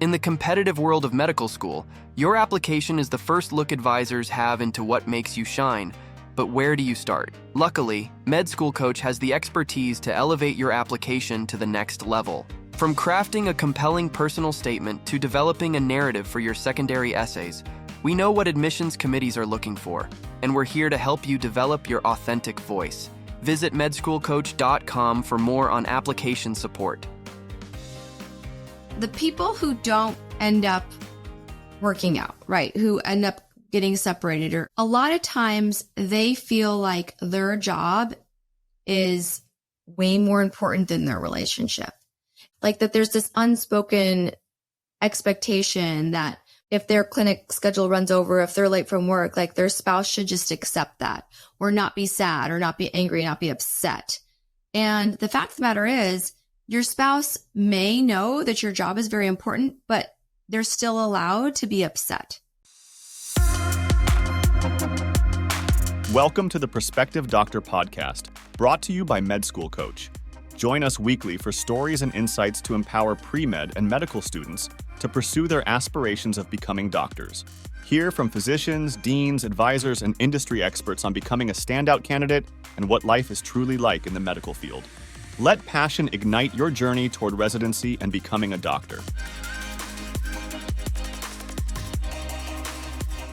In the competitive world of medical school, your application is the first look advisors have into what makes you shine. But where do you start? Luckily, Med School Coach has the expertise to elevate your application to the next level. From crafting a compelling personal statement to developing a narrative for your secondary essays, we know what admissions committees are looking for, and we're here to help you develop your authentic voice. Visit medschoolcoach.com for more on application support. The people who don't end up working out, right, who end up getting separated, or a lot of times they feel like their job is way more important than their relationship. Like that there's this unspoken expectation that if their clinic schedule runs over, if they're late from work, like their spouse should just accept that or not be sad or not be angry, not be upset. And the fact of the matter is, your spouse may know that your job is very important, but they're still allowed to be upset. Welcome to the Prospective Doctor podcast, brought to you by Med School Coach. Join us weekly for stories and insights to empower pre-med and medical students to pursue their aspirations of becoming doctors. Hear from physicians, deans, advisors, and industry experts on becoming a standout candidate and what life is truly like in the medical field. Let passion ignite your journey toward residency and becoming a doctor.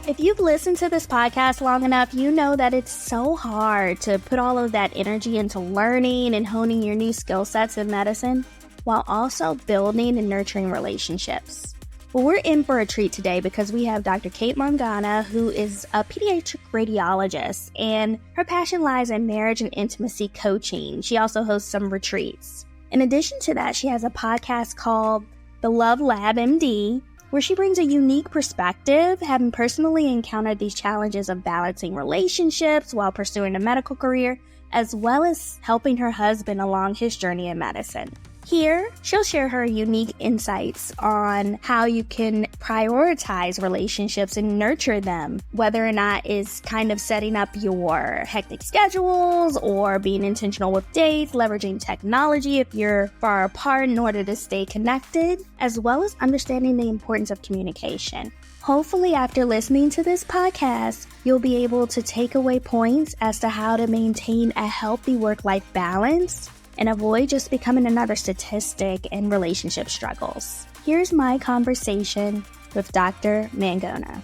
If you've listened to this podcast long enough, you know that it's so hard to put all of that energy into learning and honing your new skill sets in medicine while also building and nurturing relationships. Well, we're in for a treat today because we have Dr. Kate Mangona, who is a pediatric radiologist, and her passion lies in marriage and intimacy coaching. She also hosts some retreats. In addition to that, she has a podcast called The Love Lab MD, where she brings a unique perspective, having personally encountered these challenges of balancing relationships while pursuing a medical career, as well as helping her husband along his journey in medicine. Here, she'll share her unique insights on how you can prioritize relationships and nurture them, whether or not it's kind of setting up your hectic schedules or being intentional with dates, leveraging technology if you're far apart in order to stay connected, as well as understanding the importance of communication. Hopefully, after listening to this podcast, you'll be able to take away points as to how to maintain a healthy work-life balance and avoid just becoming another statistic in relationship struggles. Here's my conversation with Dr. Mangona.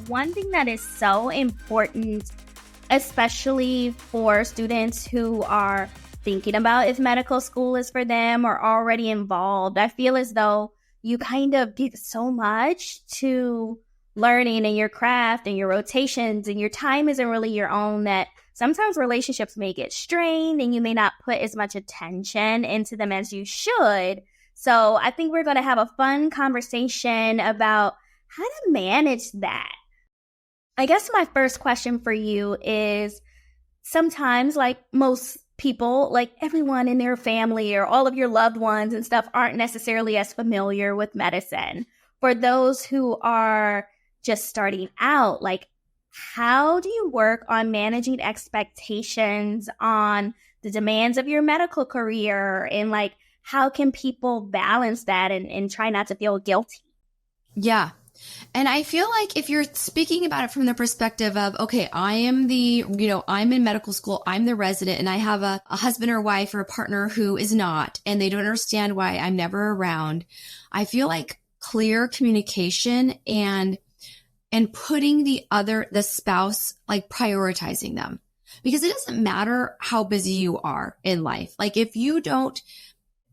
One thing that is so important, especially for students who are thinking about if medical school is for them or already involved, I feel as though you kind of give so much to learning and your craft and your rotations, and your time isn't really your own, that sometimes relationships may get strained and you may not put as much attention into them as you should. So I think we're going to have a fun conversation about how to manage that. I guess my first question for you is, sometimes, like most people, like everyone in their family or all of your loved ones and stuff, aren't necessarily as familiar with medicine. For those who are just starting out, like, how do you work on managing expectations on the demands of your medical career? And like, how can people balance that and try not to feel guilty? Yeah. And I feel like if you're speaking about it from the perspective of, okay, I'm in medical school, I'm the resident, and I have a husband or wife or a partner who is not, and they don't understand why I'm never around. I feel like clear communication and putting the spouse, like prioritizing them, because it doesn't matter how busy you are in life. Like if you don't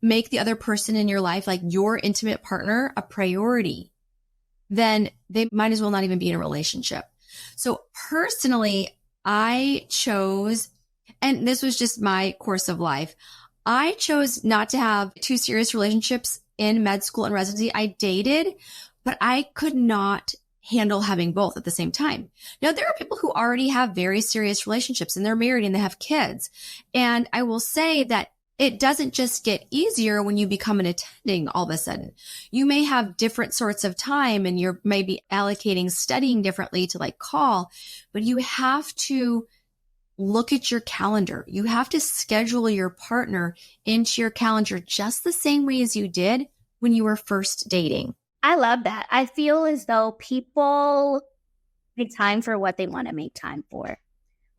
make the other person in your life, like your intimate partner, a priority, then they might as well not even be in a relationship. So personally, I chose, and this was just my course of life, I chose not to have two serious relationships in med school and residency. I dated, but I could not handle having both at the same time. Now, there are people who already have very serious relationships and they're married and they have kids. And I will say that it doesn't just get easier when you become an attending all of a sudden. You may have different sorts of time and you're maybe allocating studying differently to like call, but you have to look at your calendar. You have to schedule your partner into your calendar just the same way as you did when you were first dating? I love that. I feel as though people make time for what they want to make time for.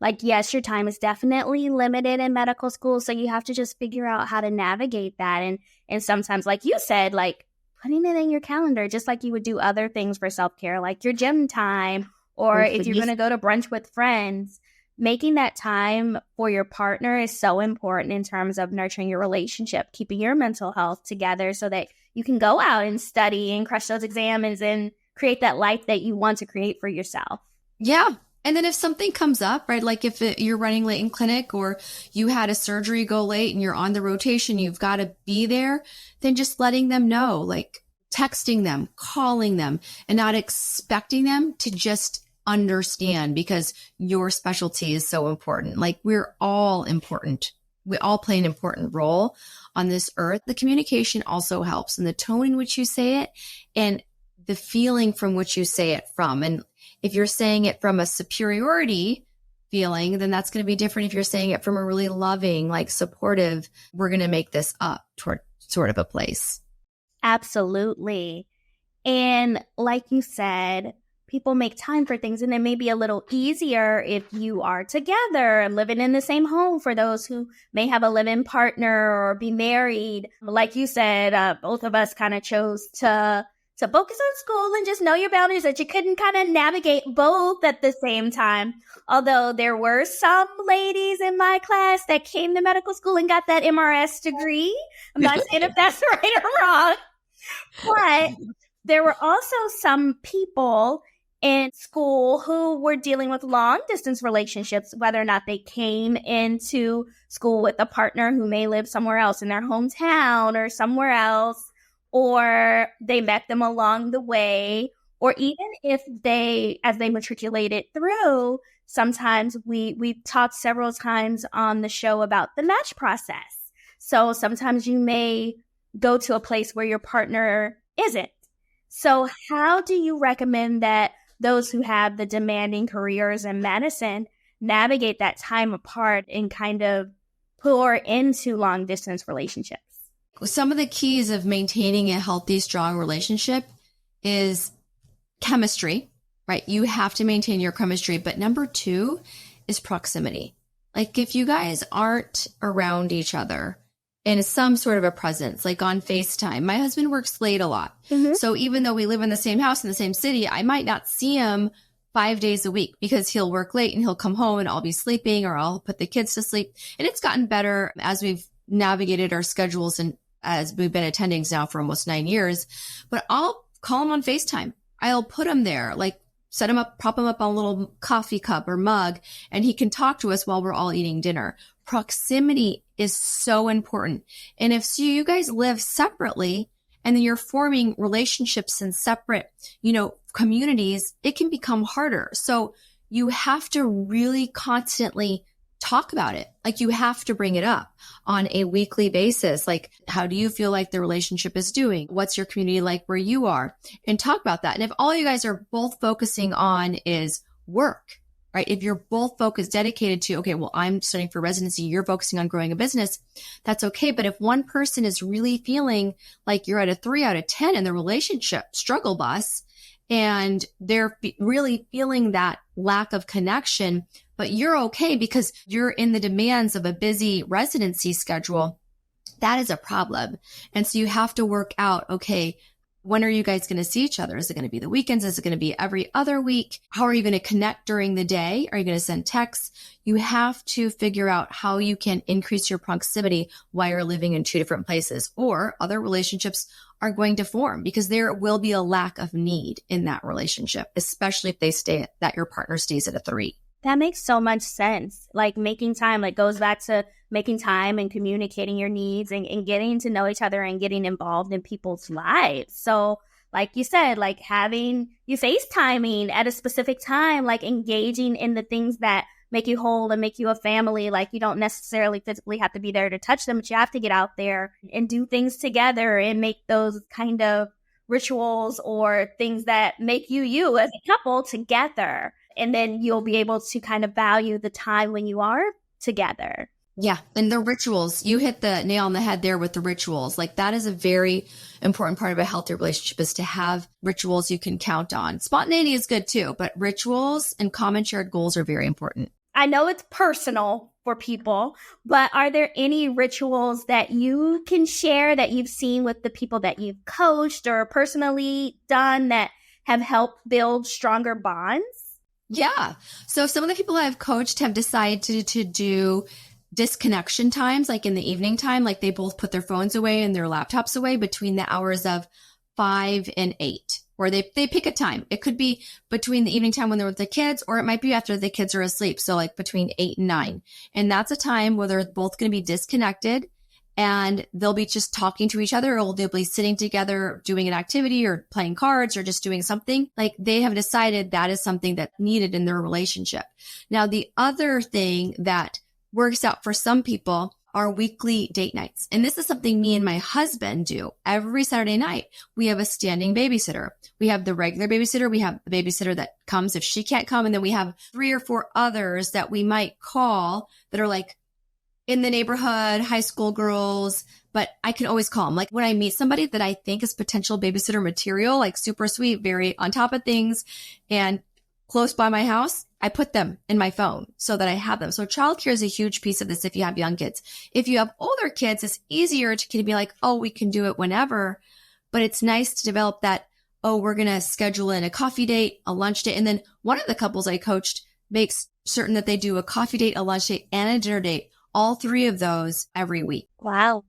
Like, yes, your time is definitely limited in medical school, so you have to just figure out how to navigate that. And sometimes, like you said, like putting it in your calendar, just like you would do other things for self-care, like your gym time, or if you're going to go to brunch with friends, making that time for your partner is so important in terms of nurturing your relationship, keeping your mental health together so that you can go out and study and crush those exams and create that life that you want to create for yourself. Yeah. And then if something comes up, right, like if you're running late in clinic or you had a surgery go late and you're on the rotation, you've got to be there, then just letting them know, like texting them, calling them, and not expecting them to just understand because your specialty is so important. Like we're all important. We all play an important role on this earth. The communication also helps, and the tone in which you say it and the feeling from which you say it from. And if you're saying it from a superiority feeling, then that's going to be different. If you're saying it from a really loving, like supportive, we're going to make this up toward sort of a place. Absolutely. And like you said, people make time for things, and it may be a little easier if you are together and living in the same home for those who may have a live-in partner or be married. Like you said, both of us kind of chose to focus on school and just know your boundaries, that you couldn't kind of navigate both at the same time. Although there were some ladies in my class that came to medical school and got that MRS degree. I'm not saying if that's right or wrong, but there were also some people in school who were dealing with long distance relationships, whether or not they came into school with a partner who may live somewhere else in their hometown or somewhere else, or they met them along the way, or even if as they matriculated through, sometimes we've talked several times on the show about the match process. So sometimes you may go to a place where your partner isn't. So how do you recommend that those who have the demanding careers in medicine navigate that time apart and kind of pour into long distance relationships? Some of the keys of maintaining a healthy, strong relationship is chemistry, right? You have to maintain your chemistry. But number 2 is proximity. Like if you guys aren't around each other in some sort of a presence, like on FaceTime, my husband works late a lot. Mm-hmm. So even though we live in the same house in the same city, I might not see him 5 days a week because he'll work late and he'll come home and I'll be sleeping or I'll put the kids to sleep. And it's gotten better as we've navigated our schedules and as we've been attendings now for almost 9 years, but I'll call him on FaceTime. I'll put him there, like set him up, prop him up on a little coffee cup or mug, and he can talk to us while we're all eating dinner. Proximity is so important. And if you guys live separately and then you're forming relationships in separate, communities, it can become harder. So you have to really constantly talk about it. Like you have to bring it up on a weekly basis. Like, how do you feel like the relationship is doing? What's your community like where you are? And talk about that. And if all you guys are both focusing on is work, right? If you're both focused, dedicated to, okay, well, I'm studying for residency, you're focusing on growing a business, that's okay. But if one person is really feeling like you're at a 3 out of 10 in the relationship struggle bus, and they're really feeling that lack of connection, but you're okay because you're in the demands of a busy residency schedule, that is a problem. And so you have to work out, okay, when are you guys going to see each other? Is it going to be the weekends? Is it going to be every other week? How are you going to connect during the day? Are you going to send texts? You have to figure out how you can increase your proximity while you're living in 2 different places, or other relationships are going to form because there will be a lack of need in that relationship, especially if that your partner stays at a 3. That makes so much sense. Like making time, like goes back to making time and communicating your needs and getting to know each other and getting involved in people's lives. So like you said, like having you FaceTiming at a specific time, like engaging in the things that make you whole and make you a family. Like you don't necessarily physically have to be there to touch them, but you have to get out there and do things together and make those kind of rituals or things that make you as a couple together. And then you'll be able to kind of value the time when you are together. Yeah. And the rituals, you hit the nail on the head there with the rituals. Like that is a very important part of a healthy relationship, is to have rituals you can count on. Spontaneity is good too, but rituals and common shared goals are very important. I know it's personal for people, but are there any rituals that you can share that you've seen with the people that you've coached or personally done that have helped build stronger bonds? Yeah. So some of the people I've coached have decided to do disconnection times, like in the evening time, like they both put their phones away and their laptops away between the hours of 5 and 8, or they pick a time. It could be between the evening time when they're with the kids, or it might be after the kids are asleep. So like between 8 and 9. And that's a time where they're both going to be disconnected and they'll be just talking to each other, or they'll be sitting together doing an activity or playing cards or just doing something. Like they have decided that is something that's needed in their relationship. Now, the other thing that works out for some people are weekly date nights. And this is something me and my husband do every Saturday night. We have a standing babysitter. We have the regular babysitter. We have the babysitter that comes if she can't come. And then we have 3 or 4 others that we might call that are like in the neighborhood, high school girls, but I can always call them. Like when I meet somebody that I think is potential babysitter material, like super sweet, very on top of things and close by my house, I put them in my phone so that I have them. So childcare is a huge piece of this if you have young kids. If you have older kids, it's easier to be like, oh, we can do it whenever. But it's nice to develop that, oh, we're going to schedule in a coffee date, a lunch date. And then one of the couples I coached makes certain that they do a coffee date, a lunch date, and a dinner date, all 3 of those every week. Wow.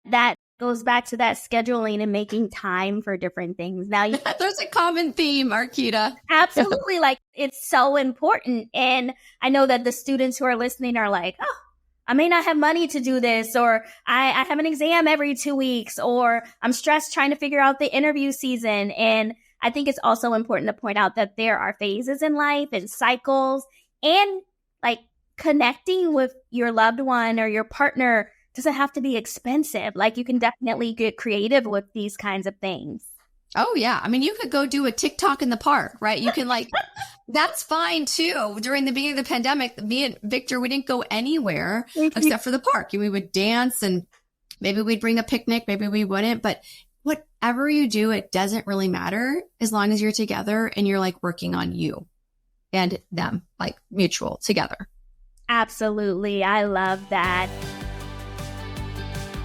That goes back to that scheduling and making time for different things. Now, There's a common theme, Arkita. Absolutely. Like it's so important. And I know that the students who are listening are like, oh, I may not have money to do this, or I have an exam every 2 weeks, or I'm stressed trying to figure out the interview season. And I think it's also important to point out that there are phases in life and cycles, and like connecting with your loved one or your partner doesn't have to be expensive. Like you can definitely get creative with these kinds of things. Oh, yeah. I mean, you could go do a TikTok in the park, right? You can like, that's fine too. During the beginning of the pandemic, me and Victor, we didn't go anywhere except for the park. And we would dance and maybe we'd bring a picnic, maybe we wouldn't. But whatever you do, it doesn't really matter as long as you're together and you're like working on you and them, like mutual together. Absolutely. I love that.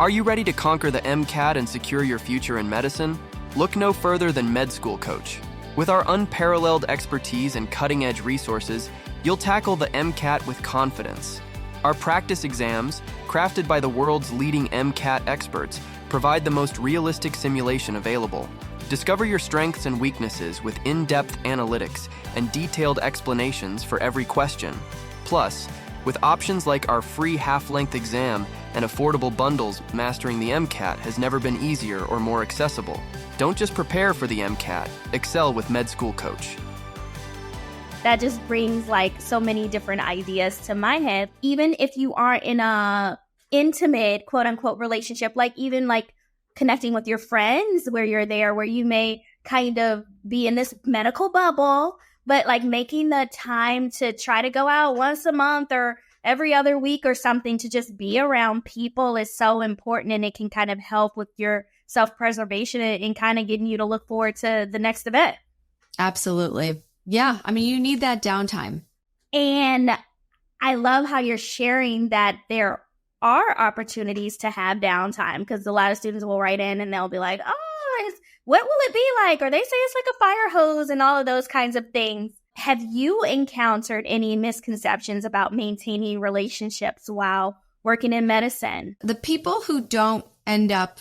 Are you ready to conquer the MCAT and secure your future in medicine? Look no further than Med School Coach. With our unparalleled expertise and cutting-edge resources, you'll tackle the MCAT with confidence. Our practice exams, crafted by the world's leading MCAT experts, provide the most realistic simulation available. Discover your strengths and weaknesses with in-depth analytics and detailed explanations for every question. Plus, with options like our free half-length exam and affordable bundles, mastering the MCAT has never been easier or more accessible. Don't just prepare for the MCAT, excel with Med School Coach. That just brings like so many different ideas to my head. Even if you are in a intimate, quote unquote, relationship, like even like connecting with your friends where you're there, where you may kind of be in this medical bubble, but like making the time to try to go out once a month or every other week or something to just be around people is so important. And it can kind of help with your self-preservation and kind of getting you to look forward to the next event. Absolutely. Yeah. I mean, you need that downtime. And I love how you're sharing that there are opportunities to have downtime, because a lot of students will write in and they'll be like, oh, what will it be like? Or they say it's like a fire hose and all of those kinds of things. Have you encountered any misconceptions about maintaining relationships while working in medicine? The people who don't end up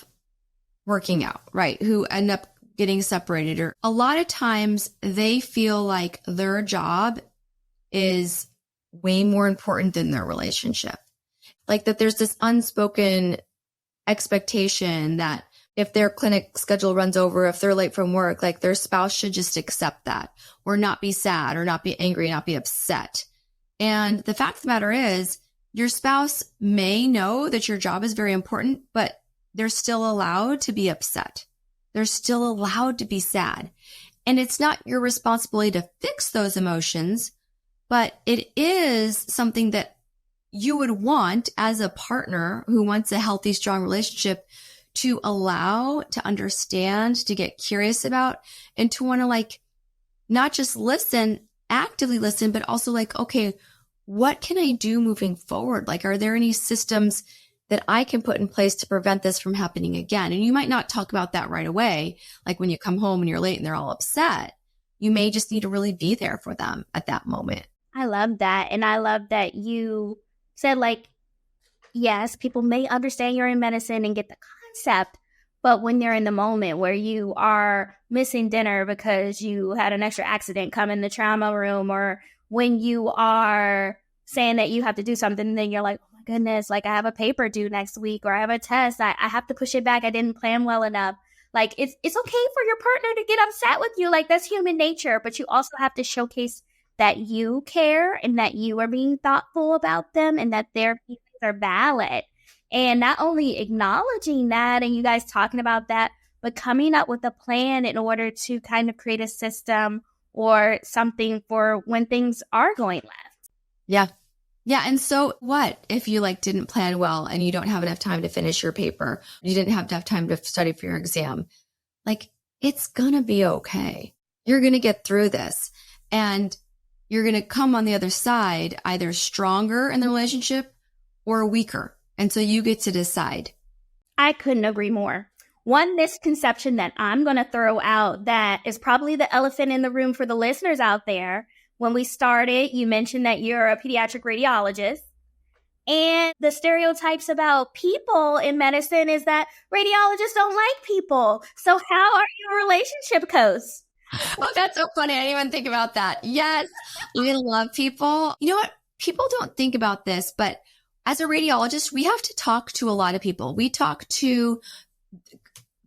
working out, right, who end up getting separated, or a lot of times they feel like their job is way more important than their relationship. Like that there's this unspoken expectation that if their clinic schedule runs over, if they're late from work, like their spouse should just accept that or not be sad or not be angry, not be upset. And the fact of the matter is your spouse may know that your job is very important, but they're still allowed to be upset. They're still allowed to be sad. And it's not your responsibility to fix those emotions, but it is something that you would want as a partner who wants a healthy, strong relationship to allow, to understand, to get curious about, and to want to like, not just listen, actively listen, but also like, okay, what can I do moving forward? Like, are there any systems that I can put in place to prevent this from happening again? And you might not talk about that right away. Like when you come home and you're late and they're all upset, you may just need to really be there for them at that moment. I love that. And I love that you said, like, yes, people may understand you're in medicine and get the concept, but when they're in the moment where you are missing dinner because you had an extra accident come in the trauma room, or when you are saying that you have to do something, and then you're like, oh my goodness, like I have a paper due next week, or I have a test, I have to push it back, I didn't plan well enough. Like, it's okay for your partner to get upset with you. Like, that's human nature, but you also have to showcase that you care and that you are being thoughtful about them and that their feelings are valid. And not only acknowledging that and you guys talking about that, but coming up with a plan in order to kind of create a system or something for when things are going left. Yeah. Yeah. And so what if you like didn't plan well and you don't have enough time to finish your paper? You didn't have enough time to study for your exam. Like, it's going to be okay. You're going to get through this and you're going to come on the other side either stronger in the relationship or weaker. And so you get to decide. I couldn't agree more. One misconception that I'm going to throw out that is probably the elephant in the room for the listeners out there. When we started, you mentioned that you're a pediatric radiologist. And the stereotypes about people in medicine is that radiologists don't like people. So how are your relationship codes? Oh, that's so funny. I didn't even think about that. Yes, we love people. You know what? People don't think about this, but as a radiologist, we have to talk to a lot of people. We talk to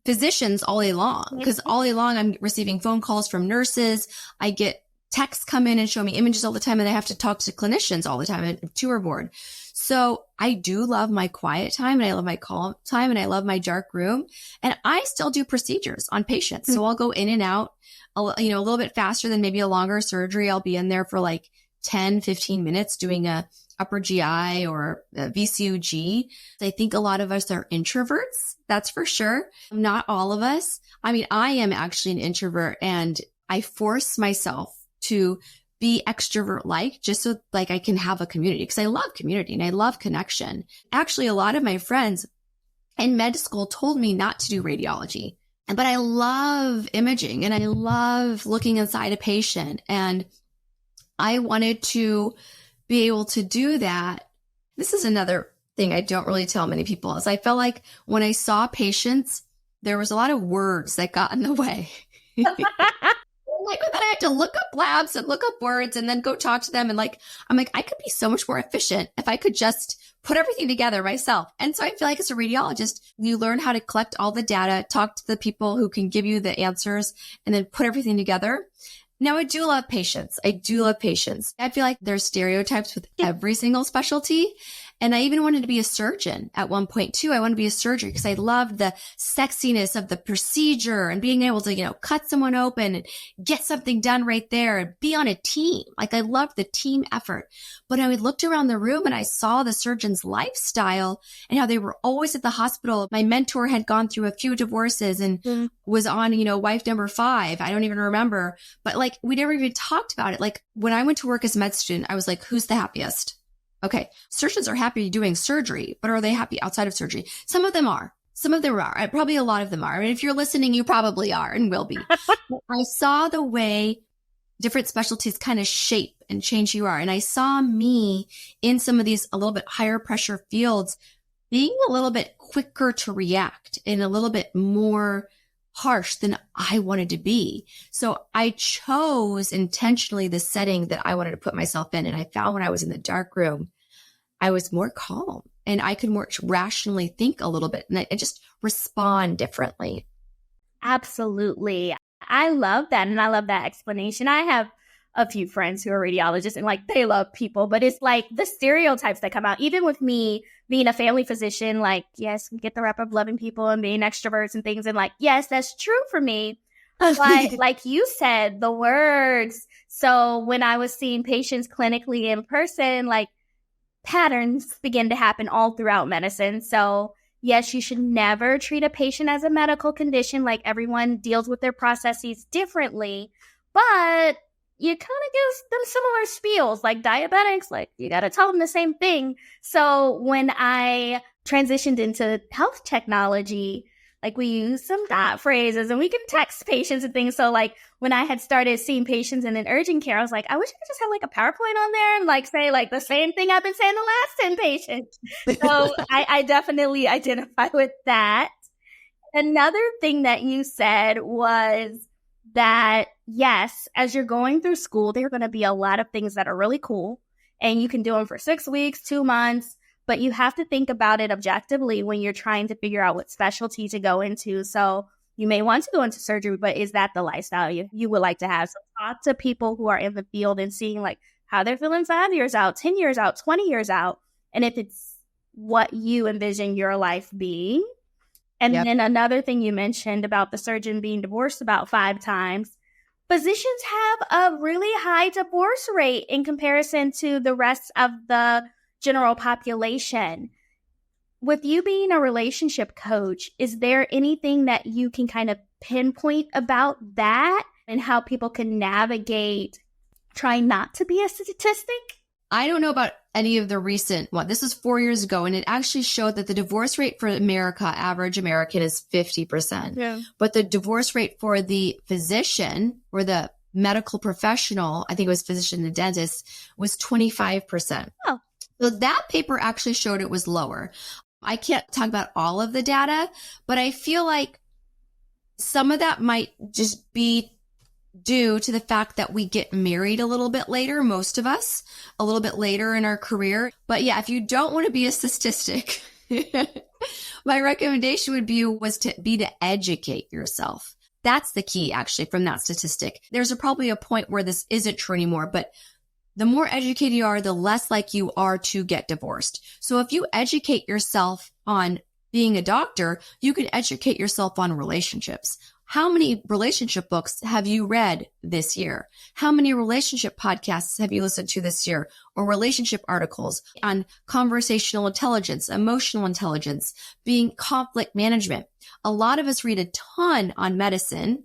physicians all day long because all day long I'm receiving phone calls from nurses. I get texts come in and show me images all the time, and I have to talk to clinicians all the time at tour board. So I do love my quiet time, and I love my calm time, and I love my dark room. And I still do procedures on patients. So I'll go in and out, a little bit faster than maybe a longer surgery. I'll be in there for like 10, 15 minutes doing a upper GI or a VCUG. I think a lot of us are introverts. That's for sure. Not all of us. I mean, I am actually an introvert, and I force myself to be extrovert-like just so like I can have a community, because I love community and I love connection. Actually, a lot of my friends in med school told me not to do radiology, but I love imaging and I love looking inside a patient, and I wanted to be able to do that. This is another thing I don't really tell many people, is I felt like when I saw patients, there was a lot of words that got in the way. Like, then I had to look up labs and look up words and then go talk to them. And like, I'm like, I could be so much more efficient if I could just put everything together myself. And so I feel like as a radiologist, you learn how to collect all the data, talk to the people who can give you the answers, and then put everything together. Now, I do love patients. I feel like there's stereotypes with every single specialty. And I even wanted to be a surgeon at one point too. I wanted to be a surgeon because I loved the sexiness of the procedure and being able to, cut someone open and get something done right there and be on a team. Like, I loved the team effort. But I looked around the room and I saw the surgeon's lifestyle and how they were always at the hospital. My mentor had gone through a few divorces and was on, wife number 5. I don't even remember. But like, we never even talked about it. Like, when I went to work as a med student, I was like, who's the happiest? Okay, surgeons are happy doing surgery, but are they happy outside of surgery? Some of them are. Probably a lot of them are. And if you're listening, you probably are and will be. I saw the way different specialties kind of shape and change who you are. And I saw me in some of these a little bit higher pressure fields being a little bit quicker to react and a little bit more harsh than I wanted to be. So I chose intentionally the setting that I wanted to put myself in. And I found when I was in the dark room, I was more calm and I could more rationally think a little bit and I just respond differently. Absolutely. I love that. And I love that explanation. I have a few friends who are radiologists and like they love people, but it's like the stereotypes that come out, even with me being a family physician, like, yes, we get the rep of loving people and being extroverts and things. And like, yes, that's true for me. But like you said, the words. So when I was seeing patients clinically in person, like patterns begin to happen all throughout medicine. So yes, you should never treat a patient as a medical condition. Like, everyone deals with their processes differently, but you kind of give them similar spiels. Like diabetics, like, you got to tell them the same thing. So when I transitioned into health technology, like, we use some dot phrases and we can text patients and things. So like, when I had started seeing patients in an urgent care, I was like, I wish I could just have like a PowerPoint on there and like say like the same thing I've been saying the last 10 patients. So I definitely identify with that. Another thing that you said was that, yes, as you're going through school, there are going to be a lot of things that are really cool, and you can do them for 6 weeks, 2 months, but you have to think about it objectively when you're trying to figure out what specialty to go into. So you may want to go into surgery, but is that the lifestyle you would like to have? So talk to people who are in the field and seeing like how they're feeling 5 years out, 10 years out, 20 years out, and if it's what you envision your life being. And then another thing you mentioned about the surgeon being divorced about 5 times, physicians have a really high divorce rate in comparison to the rest of the general population. With you being a relationship coach, is there anything that you can kind of pinpoint about that and how people can navigate trying not to be a statistic? I don't know about any of the recent one. This was 4 years ago, and it actually showed that the divorce rate for America, average American, is 50%. Yeah. But the divorce rate for the physician or the medical professional, I think it was physician and dentist, was 25%. Oh. So that paper actually showed it was lower. I can't talk about all of the data, but I feel like some of that might just be due to the fact that we get married a little bit later, most of us, a little bit later in our career. But yeah, if you don't want to be a statistic, my recommendation would be to educate yourself. That's the key, actually, from that statistic. There's probably a point where this isn't true anymore, but the more educated you are, the less like you are to get divorced. So if you educate yourself on being a doctor, you can educate yourself on relationships. How many relationship books have you read this year? How many relationship podcasts have you listened to this year? Or relationship articles on conversational intelligence, emotional intelligence, being conflict management. A lot of us read a ton on medicine,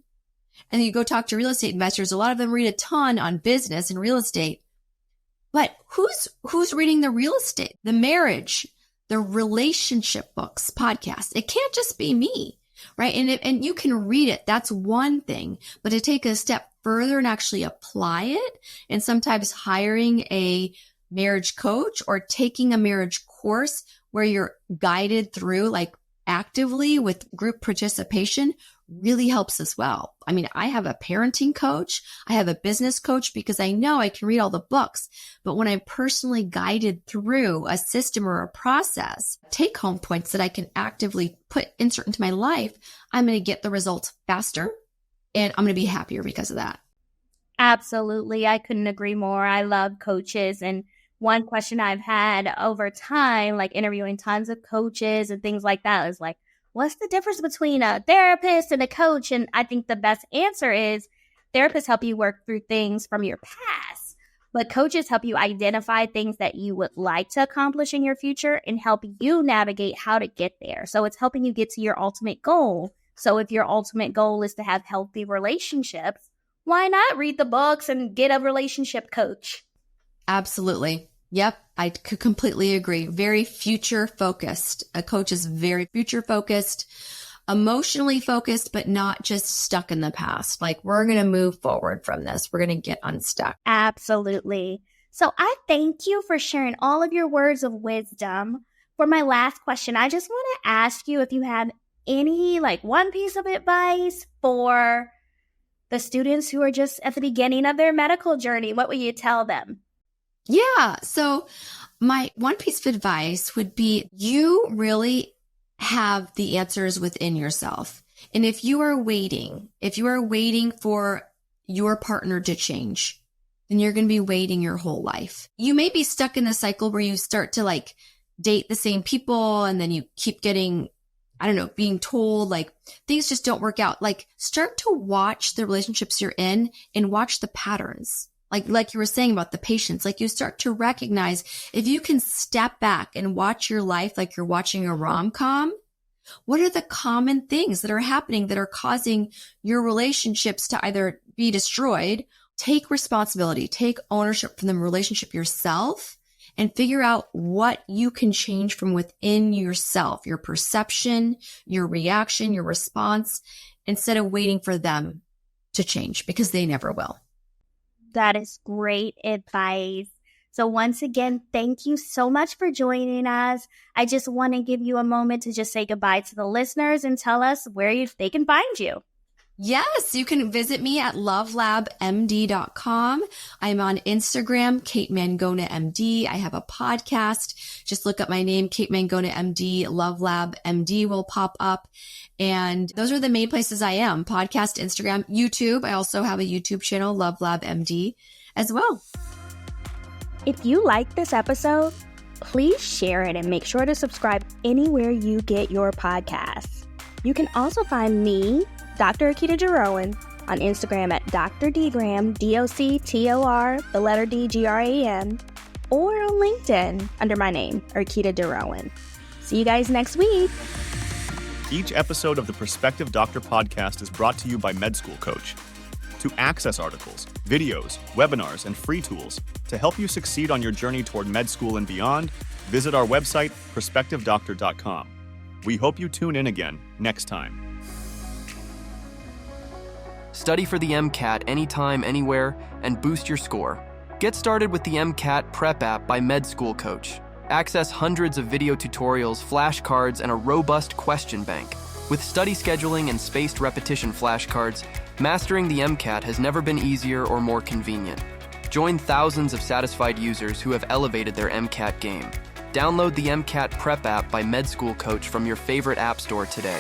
and you go talk to real estate investors. A lot of them read a ton on business and real estate. But who's reading the real estate, the marriage, the relationship books, podcasts? It can't just be me. Right. And you can read it. That's one thing. But to take a step further and actually apply it, and sometimes hiring a marriage coach or taking a marriage course where you're guided through like actively with group participation really helps as well. I mean, I have a parenting coach. I have a business coach because I know I can read all the books. But when I'm personally guided through a system or a process, take home points that I can actively insert into my life, I'm going to get the results faster and I'm going to be happier because of that. Absolutely. I couldn't agree more. I love coaches. And one question I've had over time, like interviewing tons of coaches and things like that, is like, what's the difference between a therapist and a coach? And I think the best answer is therapists help you work through things from your past, but coaches help you identify things that you would like to accomplish in your future and help you navigate how to get there. So it's helping you get to your ultimate goal. So if your ultimate goal is to have healthy relationships, why not read the books and get a relationship coach? Absolutely. Yep, I could completely agree. Very future focused. A coach is very future focused, emotionally focused, but not just stuck in the past. Like, we're going to move forward from this. We're going to get unstuck. Absolutely. So I thank you for sharing all of your words of wisdom. For my last question, I just want to ask you if you had any, like, one piece of advice for the students who are just at the beginning of their medical journey. What would you tell them? Yeah. So my one piece of advice would be, you really have the answers within yourself. And if you are waiting for your partner to change, then you're going to be waiting your whole life. You may be stuck in a cycle where you start to like date the same people, and then you keep getting, being told like things just don't work out. Like, start to watch the relationships you're in and watch the patterns. Like you were saying about the patients, like you start to recognize if you can step back and watch your life like you're watching a rom-com, what are the common things that are happening that are causing your relationships to either be destroyed? Take responsibility, take ownership from the relationship yourself, and figure out what you can change from within yourself, your perception, your reaction, your response, instead of waiting for them to change, because they never will. That is great advice. So once again, thank you so much for joining us. I just want to give you a moment to just say goodbye to the listeners and tell us where they can find you. Yes, you can visit me at lovelabmd.com. I'm on Instagram, Kate Mangona MD. I have a podcast. Just look up my name, Kate Mangona MD. Love Lab MD will pop up. And those are the main places I am. Podcast, Instagram, YouTube. I also have a YouTube channel, Love Lab MD, as well. If you like this episode, please share it and make sure to subscribe anywhere you get your podcasts. You can also find me, Dr. Akita DeRouen, on Instagram at Dr. DGram, DOCTOR, the letter DGRAM, or on LinkedIn under my name, Akita DeRouen. See you guys next week. Each episode of the Prospective Doctor podcast is brought to you by Med School Coach. To access articles, videos, webinars, and free tools to help you succeed on your journey toward med school and beyond, visit our website, prospectivedoctor.com. We hope you tune in again next time. Study for the MCAT anytime, anywhere, and boost your score. Get started with the MCAT Prep app by Med School Coach. Access hundreds of video tutorials, flashcards, and a robust question bank. With study scheduling and spaced repetition flashcards, mastering the MCAT has never been easier or more convenient. Join thousands of satisfied users who have elevated their MCAT game. Download the MCAT Prep app by Med School Coach from your favorite app store today.